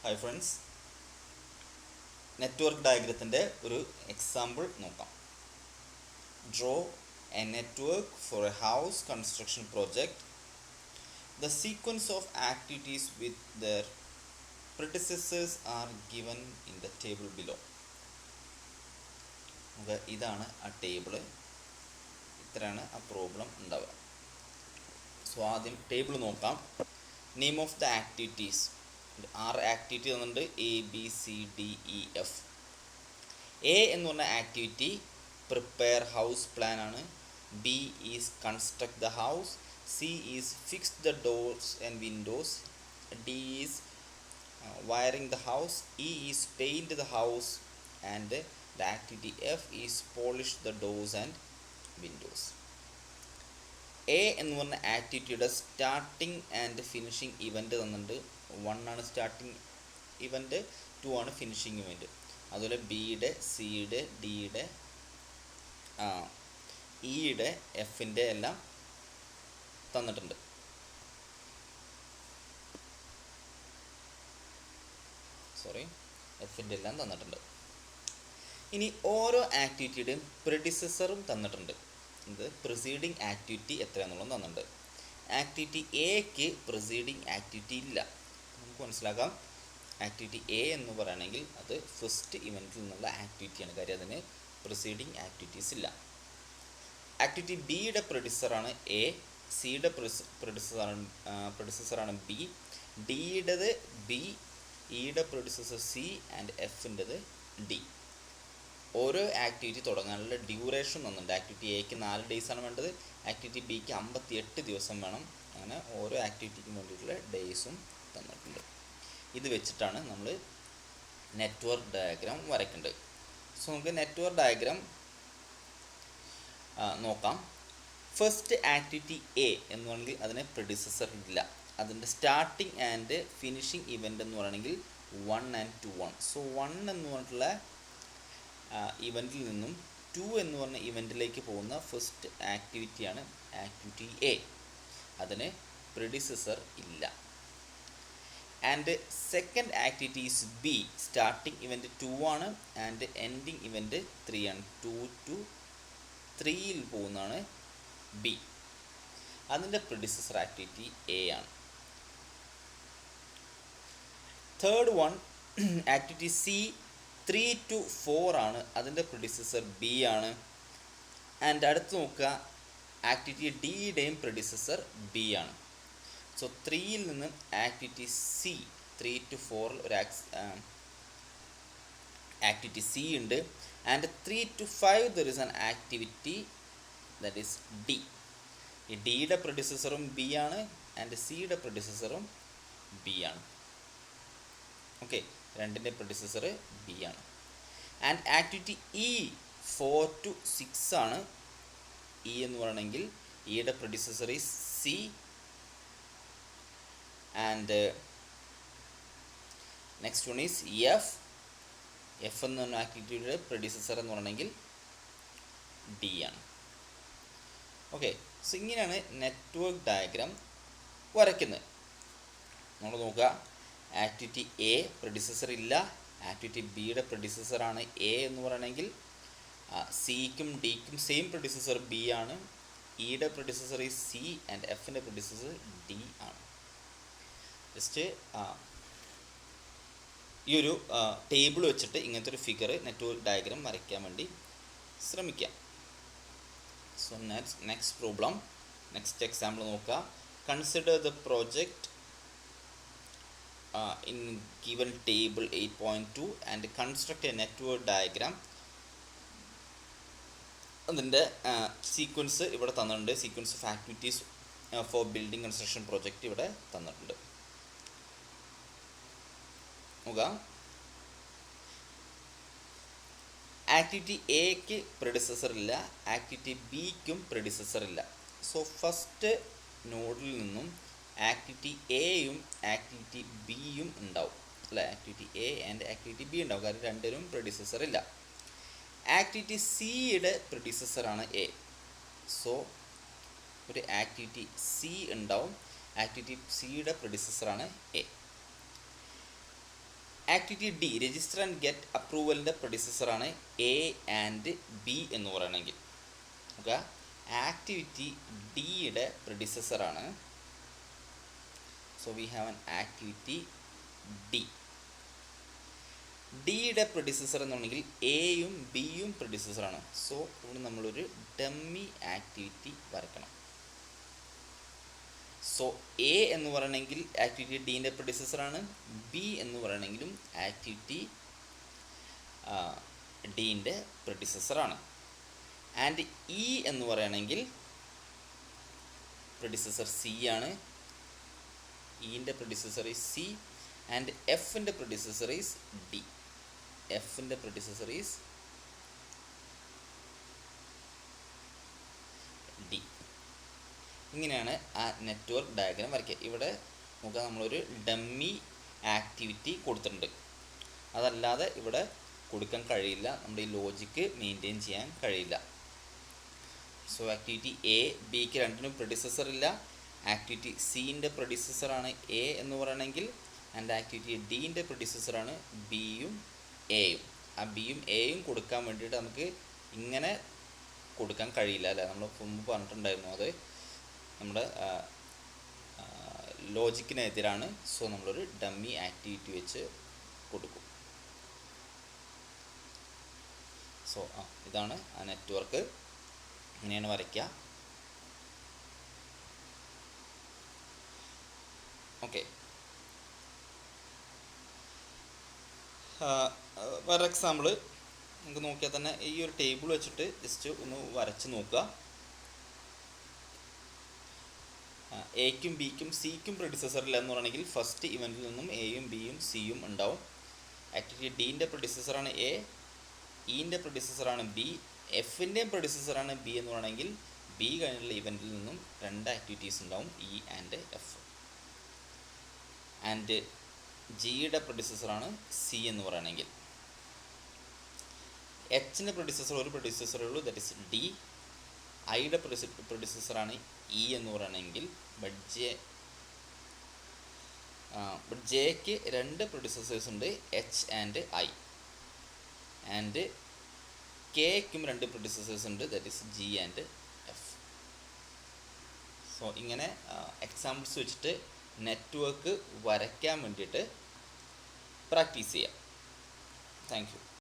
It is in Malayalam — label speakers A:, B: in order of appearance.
A: ഹായ് ഫ്രണ്ട്സ്, നെറ്റ്വർക്ക് ഡയഗ്രത്തിൻ്റെ ഒരു എക്സാമ്പിൾ നോക്കാം. Draw A network four A house construction project. The sequence of activities with there predecessors are given in the table below. ഇതാണ് ആ ടേബിള്. ഇത്രയാണ് ആ പ്രോബ്ലം ഉണ്ടാവുക. സോ ആദ്യം ടേബിൾ നോക്കാം. Name of the activities, 6 activity തന്നിട്ടുണ്ട്. ABCDEF. എ എന്ന് പറഞ്ഞ ആക്ടിവിറ്റി പ്രിപ്പയർ ഹൗസ് പ്ലാൻ ആണ്. B is construct the house. C is fix the doors and Windows. D is wiring the house. E is paint the house, and the activity F is polish the doors and windows. A എന്ന് പറഞ്ഞ ആക്ടിവിറ്റിയുടെ സ്റ്റാർട്ടിങ് ആൻഡ് ഫിനിഷിങ് ഇവൻ്റ് തന്നിട്ടുണ്ട്. 1 ആണ് സ്റ്റാർട്ടിങ് ഇവൻ്റ്, 2 ആണ് ഫിനിഷിങ് ഇവൻ്റ്. അതുപോലെ ബിയുടെ, സിയുടെ, ഡിയുടെ, ഇയുടെ, എഫിൻ്റെ എല്ലാം തന്നിട്ടുണ്ട്. എഫിൻ്റെ എല്ലാം തന്നിട്ടുണ്ട്. ഇനി ഓരോ ആക്ടിവിറ്റിയുടെയും പ്രെഡിസസറും തന്നിട്ടുണ്ട്. ഇത് പ്രിസീഡിങ് ആക്ടിവിറ്റി എത്രയാണെന്നുള്ളത് തന്നിട്ടുണ്ട്. ആക്ടിവിറ്റി എക്ക് പ്രിസീഡിങ് ആക്ടിവിറ്റി ഇല്ല. നമുക്ക് മനസ്സിലാക്കാം, ആക്ടിവിറ്റി എ എന്ന് പറയുകയാണെങ്കിൽ അത് ഫസ്റ്റ് ഇവൻറ്റിൽ നിന്നുള്ള ആക്ടിവിറ്റിയാണ്. കാര്യം അതിന് പ്രിസീഡിങ് ആക്ടിവിറ്റീസ് ഇല്ല. ആക്ടിവിറ്റി ബിയുടെ പ്രെഡിസറാണ് എ, സിയുടെ പ്രെഡിസറാണ് ബി, ഡിയുടേത് ബി, ഇയുടെ പ്രെഡിസസർ സി ആൻഡ് എഫിൻ്റെത് ഡി. ഓരോ ആക്ടിവിറ്റി തുടങ്ങാനുള്ള ഡ്യൂറേഷൻ തന്നിട്ടുണ്ട്. ആക്ടിവിറ്റി എക്ക് 4 days ആണ് വേണ്ടത്. ആക്ടിവിറ്റി ബിക്ക് 58 ദിവസം വേണം. അങ്ങനെ ഓരോ ആക്ടിവിറ്റിക്കും വേണ്ടിയിട്ടുള്ള ഡേയ്സും തന്നിട്ടുണ്ട്. ഇത് വെച്ചിട്ടാണ് നമ്മൾ നെറ്റ്വർക്ക് ഡയഗ്രാം വരയ്ക്കേണ്ടത്. സോ നമുക്ക് നെറ്റ്വർക്ക് ഡയഗ്രാം നോക്കാം. ഫസ്റ്റ് ആക്ടിവിറ്റി എ എന്ന് പറയുകയാണെങ്കിൽ അതിന് പ്രെഡിസസർ ഇല്ല. അതിൻ്റെ സ്റ്റാർട്ടിങ് ആൻഡ് ഫിനിഷിങ് ഇവൻ്റ് എന്ന് പറയുകയാണെങ്കിൽ 1 and 2 ആണ്. സോ 1 എന്ന് പറഞ്ഞിട്ടുള്ള ഇവൻറ്റിൽ നിന്നും 2 എന്ന് പറഞ്ഞ ഇവൻറ്റിലേക്ക് പോകുന്ന ഫസ്റ്റ് ആക്ടിവിറ്റിയാണ് ആക്ടിവിറ്റി എ. അതിന് പ്രെഡിസസർ ഇല്ല. And second activity is B. Starting event 2 ആണ് ആൻഡ് എൻഡിങ് ഇവൻറ്റ് 3 ആണ്. 2 to 3യിൽ പോകുന്നതാണ് ബി. അതിൻ്റെ പ്രെഡിസസർ ആക്ടിവിറ്റി എ ആണ്. Third one activity C 3 to 4 ആണ്. അതിൻ്റെ പ്രെഡിസസർ ബി ആണ്. ആൻഡ് അടുത്ത് നോക്കുക, ആക്ടിവിറ്റി ഡിയുടെയും പ്രെഡിസസർ ബി ആണ്. സോ 3യിൽ നിന്ന് ആക്ടിവിറ്റി സി 3 to 4 ഒരു ആക്ടിവിറ്റി സി ഉണ്ട്. And 3 to 5 there is an activity that is D. ഈ ഡിയുടെ പ്രെഡിസസറും ബി ആണ് ആൻഡ് സിയുടെ പ്രെഡിസസറും ബി ആണ്. ഓക്കെ, രണ്ടിൻ്റെ പ്രെഡിസസർ ബി ആണ്. ആൻഡ് ആക്ടിവിറ്റി ഇ 4 to 6 ആണ്. ഇ എന്ന് പറയണമെങ്കിൽ ഇയുടെ predecessor is C and next one is F. F എന്ന് പറഞ്ഞ ആക്ടിവിറ്റിയുടെ പ്രെഡിസസർ എന്ന് പറയണമെങ്കിൽ ഡി ആണ്. ഓക്കെ, സോ ഇങ്ങനെയാണ് നെറ്റ്വർക്ക് ഡയഗ്രാം വരയ്ക്കുന്നത്. നമ്മൾ നോക്കുക, ആക്ടിവിറ്റി എ പ്രെഡിസസർ ഇല്ല. ആക്ടിവിറ്റി ബിയുടെ പ്രെഡിസസറാണ് എ എന്ന് പറയണമെങ്കിൽ സിക്കും ഡിക്കും സെയിം പ്രെഡിസസർ ബി ആണ്. ഇയുടെ പ്രെഡിസസർ ഈ സി ആൻഡ് എഫിൻ്റെ പ്രെഡിസസർ ഡി ആണ്. ജസ്റ്റ് ഈ ഒരു ടേബിൾ വെച്ചിട്ട് ഇങ്ങനത്തെ ഒരു ഫിഗർ നെറ്റ്വർക്ക് ഡയഗ്രാം വരയ്ക്കാൻ വേണ്ടി ശ്രമിക്കാം. So next problem, next example നോക്കുക. Consider the project in given table 8.2 and construct a network diagram. അതിൻ്റെ സീക്വൻസ് ഇവിടെ തന്നിട്ടുണ്ട്. Sequence of activities for building construction project ഇവിടെ തന്നിട്ടുണ്ട്. നോക്കുക, ആക്ടിവിറ്റി എക്ക് പ്രെഡിസസർ ഇല്ല, ആക്ടിവിറ്റി ബിക്കും പ്രെഡിസസർ ഇല്ല. സോ ഫസ്റ്റ് നോഡിൽ നിന്നും ആക്ടിവിറ്റി എയും ആക്ടിവിറ്റി ബിയും ഉണ്ടാവും അല്ലേ. Activity A and activity B ഉണ്ടാവും, കാരണം രണ്ടിനും പ്രെഡിസസർ ഇല്ല. ആക്ടിവിറ്റി സിയുടെ പ്രെഡിസസറാണ് എ. സോ ഒരു ആക്ടിവിറ്റി സി ഉണ്ടാവും. ആക്ടിവിറ്റി സിയുടെ പ്രെഡിസസറാണ് A. Activity D register and get അപ്രൂവലിൻ്റെ പ്രൊഡ്യൂസറാണ് എ ആൻഡ് ബി എന്ന് പറയണമെങ്കിൽ, ഓക്കെ, ആക്ടിവിറ്റി ഡിയുടെ പ്രൊഡ്യൂസറാണ്. So we have an activity D. ഡിയുടെ പ്രൊഡ്യൂസർ എന്നുണ്ടെങ്കിൽ എയും ബിയും പ്രൊഡ്യൂസറാണ്. സോ ഇവിടെ നമ്മളൊരു ഡമ്മി ആക്ടിവിറ്റി വരക്കണം. സോ എ എന്ന് പറയണമെങ്കിൽ ആക്ടിവിറ്റി ഡീൻ്റെ പ്രൊഡ്യൂസറാണ്, ബി എന്ന് പറയണമെങ്കിലും ആക്ടിവിറ്റി ഡീൻ്റെ പ്രൊഡ്യൂസറാണ്. ആൻഡ് ഇ എന്ന് പറയണമെങ്കിൽ പ്രൊഡ്യൂസർ സി ആണ്, ഇൻ്റെ പ്രൊഡ്യൂസർ ഈസ് സി, ആൻഡ് എഫിൻ്റെ പ്രൊഡ്യൂസർ ഈസ് ഡി. എഫിൻ്റെ പ്രൊഡ്യൂസർ ഈസ് ഡി. ഇങ്ങനെയാണ് ആ നെറ്റ്വർക്ക് ഡയഗ്രാം വരയ്ക്കുക. ഇവിടെ നമുക്ക് നമ്മളൊരു ഡമ്മി ആക്ടിവിറ്റി കൊടുത്തിട്ടുണ്ട്, അതല്ലാതെ ഇവിടെ കൊടുക്കാൻ കഴിയില്ല, നമ്മുടെ ഈ ലോജിക്ക് മെയിൻറ്റെയിൻ ചെയ്യാൻ കഴിയില്ല. സോ ആക്ടിവിറ്റി എ ബിക്ക് രണ്ടിനും പ്രൊഡ്യൂസർ ഇല്ല. ആക്ടിവിറ്റി സിൻ്റെ പ്രൊഡ്യൂസറാണ് എ എന്ന് പറയണമെങ്കിൽ, ആൻഡ് ആക്ടിവിറ്റി ഡീൻ്റെ പ്രൊഡ്യൂസറാണ് ബിയും എയും. ആ ബിയും എയും കൊടുക്കാൻ വേണ്ടിയിട്ട് നമുക്ക് ഇങ്ങനെ കൊടുക്കാൻ കഴിയില്ല അല്ലേ, നമ്മൾ മുമ്പ് പറഞ്ഞിട്ടുണ്ടായിരുന്നു, അത് നമ്മുടെ ലോജിക്കിനെതിരാണ്. സോ നമ്മളൊരു ഡമ്മി ആക്ടിവിറ്റി വെച്ച് കൊടുക്കും. സോ ഇതാണ് ആ നെറ്റ്വർക്ക്, ഇങ്ങനെയാണ് വരയ്ക്കുക. ഓക്കെ, വേറെ എക്സാമ്പിൾ നമുക്ക് നോക്കിയാൽ തന്നെ ഈ ഒരു ടേബിൾ വെച്ചിട്ട് ജസ്റ്റ് ഒന്ന് വരച്ച് നോക്കുക. എക്കും ബിക്കും സിക്കും പ്രൊഡ്യൂസർ ഇല്ല എന്ന് പറയണമെങ്കിൽ ഫസ്റ്റ് ഇവൻറ്റിൽ നിന്നും എയും ബിയും സിയും ഉണ്ടാവും. ആക്ടിവിറ്റി ഡീൻ്റെ പ്രൊഡ്യൂസറാണ് എ, ഇൻ്റെ പ്രൊഡ്യൂസറാണ് ബി, എഫിൻ്റെയും പ്രൊഡ്യൂസറാണ് ബി എന്ന് പറയണമെങ്കിൽ ബി കഴിഞ്ഞുള്ള ഇവൻറ്റിൽ നിന്നും രണ്ട് ആക്ടിവിറ്റീസ് ഉണ്ടാവും, ഇ ആൻഡ് എഫ്. ആൻഡ് ജിയുടെ പ്രൊഡ്യൂസറാണ് സി എന്ന് പറയണമെങ്കിൽ, എച്ചിൻ്റെ പ്രൊഡ്യൂസർ ഒരു പ്രൊഡ്യൂസറേ ഉള്ളൂ, ദറ്റ് ഇസ് ഡി. ഐയുടെ പ്രൊഡ്യൂസറാണ് ഇ എന്ന് പറയണമെങ്കിൽ, ബട്ട് ജെക്ക് രണ്ട് പ്രൊഡ്യൂസേഴ്സ് ഉണ്ട്, എച്ച് ആൻഡ് ഐ. ആൻഡ് കെക്കും രണ്ട് പ്രൊഡ്യൂസേഴ്സ് ഉണ്ട്, that is G and F. So ഇങ്ങനെ എക്സാമ്പിൾസ് വെച്ചിട്ട് നെറ്റ്വർക്ക് വരയ്ക്കാൻ വേണ്ടിയിട്ട് പ്രാക്ടീസ് ചെയ്യാം. Thank you.